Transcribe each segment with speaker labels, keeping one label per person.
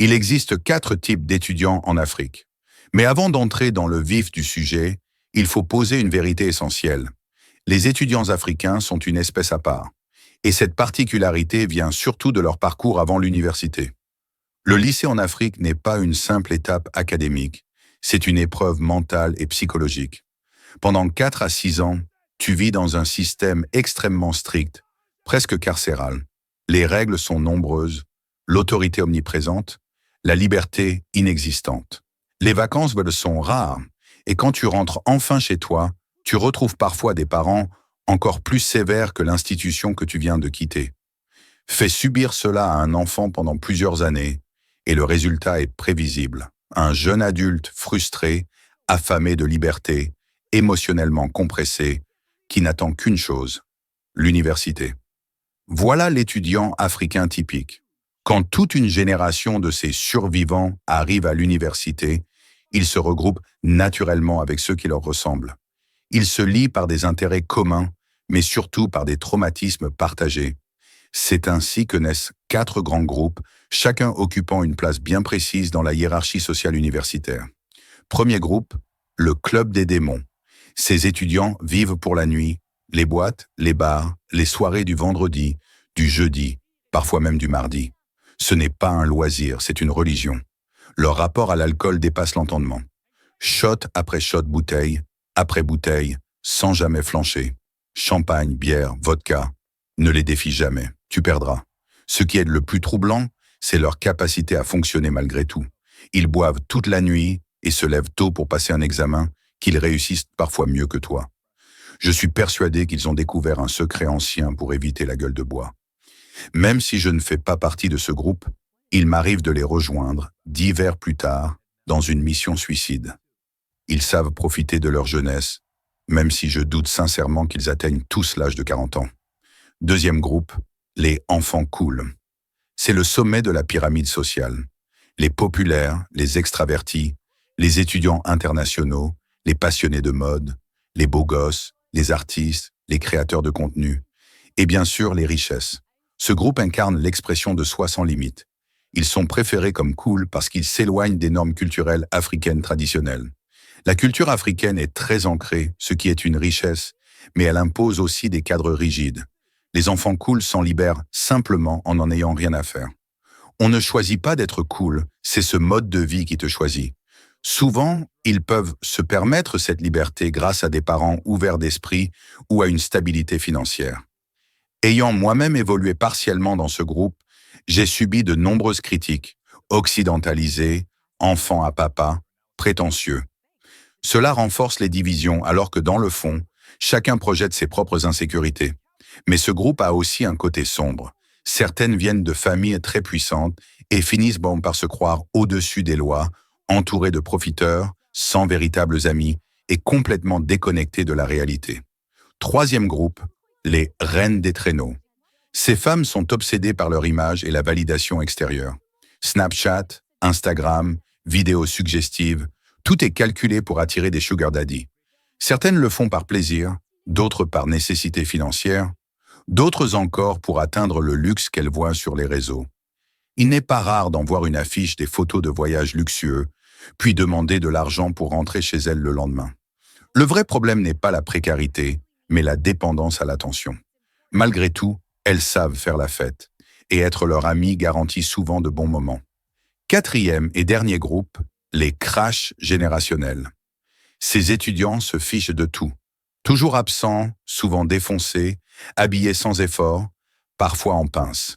Speaker 1: Il existe 4 types d'étudiants en Afrique. Mais avant d'entrer dans le vif du sujet, il faut poser une vérité essentielle. Les étudiants africains sont une espèce à part. Et cette particularité vient surtout de leur parcours avant l'université. Le lycée en Afrique n'est pas une simple étape académique, c'est une épreuve mentale et psychologique. Pendant 4 à 6 ans, tu vis dans un système extrêmement strict, presque carcéral. Les règles sont nombreuses, l'autorité omniprésente, la liberté inexistante. Les vacances sont rares, et quand tu rentres enfin chez toi, tu retrouves parfois des parents encore plus sévères que l'institution que tu viens de quitter. Fais subir cela à un enfant pendant plusieurs années, et le résultat est prévisible. Un jeune adulte frustré, affamé de liberté, émotionnellement compressé, qui n'attend qu'une chose, l'université. Voilà l'étudiant africain typique. Quand toute une génération de ces survivants arrive à l'université, ils se regroupent naturellement avec ceux qui leur ressemblent. Ils se lient par des intérêts communs, mais surtout par des traumatismes partagés. C'est ainsi que naissent 4 grands groupes, chacun occupant une place bien précise dans la hiérarchie sociale universitaire. Premier groupe, le Club des démons. Ces étudiants vivent pour la nuit, les boîtes, les bars, les soirées du vendredi, du jeudi, parfois même du mardi. Ce n'est pas un loisir, c'est une religion. Leur rapport à l'alcool dépasse l'entendement. Shot après shot, bouteille après bouteille, sans jamais flancher. Champagne, bière, vodka, ne les défie jamais, tu perdras. Ce qui est le plus troublant, c'est leur capacité à fonctionner malgré tout. Ils boivent toute la nuit et se lèvent tôt pour passer un examen, qu'ils réussissent parfois mieux que toi. Je suis persuadé qu'ils ont découvert un secret ancien pour éviter la gueule de bois. Même si je ne fais pas partie de ce groupe, il m'arrive de les rejoindre, 10 vers plus tard, dans une mission suicide. Ils savent profiter de leur jeunesse, même si je doute sincèrement qu'ils atteignent tous l'âge de 40 ans. Deuxième groupe, les enfants cool. C'est le sommet de la pyramide sociale. Les populaires, les extravertis, les étudiants internationaux, les passionnés de mode, les beaux gosses, les artistes, les créateurs de contenu, et bien sûr les richesses. Ce groupe incarne l'expression de soi sans limite. Ils sont préférés comme cool parce qu'ils s'éloignent des normes culturelles africaines traditionnelles. La culture africaine est très ancrée, ce qui est une richesse, mais elle impose aussi des cadres rigides. Les enfants cool s'en libèrent simplement en n'en ayant rien à faire. On ne choisit pas d'être cool, c'est ce mode de vie qui te choisit. Souvent, ils peuvent se permettre cette liberté grâce à des parents ouverts d'esprit ou à une stabilité financière. Ayant moi-même évolué partiellement dans ce groupe, j'ai subi de nombreuses critiques, occidentalisé, enfant à papa, prétentieux. Cela renforce les divisions alors que dans le fond, chacun projette ses propres insécurités. Mais ce groupe a aussi un côté sombre. Certaines viennent de familles très puissantes et finissent par se croire au-dessus des lois, entourées de profiteurs, sans véritables amis et complètement déconnectés de la réalité. Troisième groupe, les reines des traîneaux. Ces femmes sont obsédées par leur image et la validation extérieure. Snapchat, Instagram, vidéos suggestives, tout est calculé pour attirer des sugar daddy. Certaines le font par plaisir, d'autres par nécessité financière, d'autres encore pour atteindre le luxe qu'elles voient sur les réseaux. Il n'est pas rare d'en voir une affiche des photos de voyages luxueux, puis demander de l'argent pour rentrer chez elles le lendemain. Le vrai problème n'est pas la précarité, mais la dépendance à l'attention. Malgré tout, elles savent faire la fête, et être leur amie garantit souvent de bons moments. Quatrième et dernier groupe, les crashs générationnels. Ces étudiants se fichent de tout. Toujours absents, souvent défoncés, habillés sans effort, parfois en pince.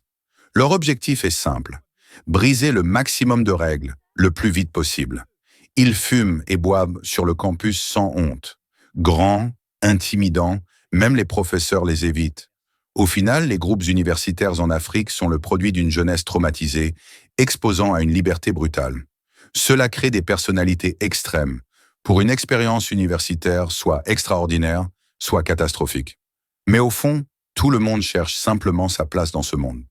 Speaker 1: Leur objectif est simple, briser le maximum de règles, le plus vite possible. Ils fument et boivent sur le campus sans honte. Grands, intimidants, même les professeurs les évitent. Au final, les groupes universitaires en Afrique sont le produit d'une jeunesse traumatisée, exposant à une liberté brutale. Cela crée des personnalités extrêmes, pour une expérience universitaire soit extraordinaire, soit catastrophique. Mais au fond, tout le monde cherche simplement sa place dans ce monde.